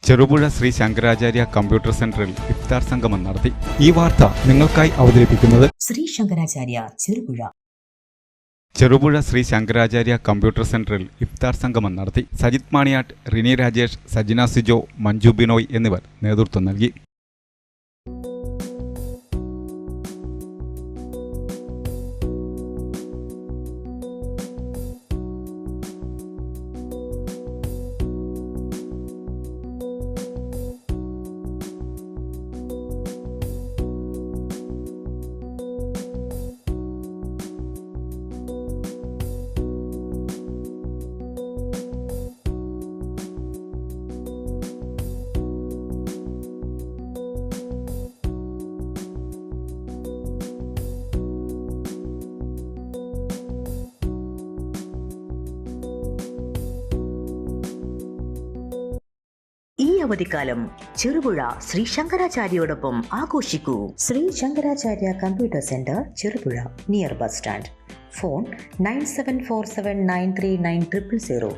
Cherupuzha Shri Sankaracharya computer സെന്ററിൽ ഇഫ്താർ സംഗമം നടത്തി. ഈ വാർത്ത നിങ്ങൾക്കായി അവതരിപ്പിക്കുന്നത് ശ്രീ ശങ്കരാചാര്യ ചെറുപുഴ. ചെറുപുഴ ശ്രീ ശങ്കരാചാര്യ കമ്പ്യൂട്ടർ സെന്ററിൽ ഇഫ്താർ സംഗമം നടത്തി. സജിത് മാണിയാട്ട്, റിനി രാജേഷ്, സജിന സിജോ, മഞ്ജു ബിനോയ് എന്നിവർ നേതൃത്വം നൽകി. ഈ അവധിക്കാലം ചെറുപുഴ ശ്രീ ശങ്കരാചാര്യോടൊപ്പം ആഘോഷിക്കൂ. Sree Sankaracharya computer centre, Cherupuzha, near bus stand. Phone 9747939000.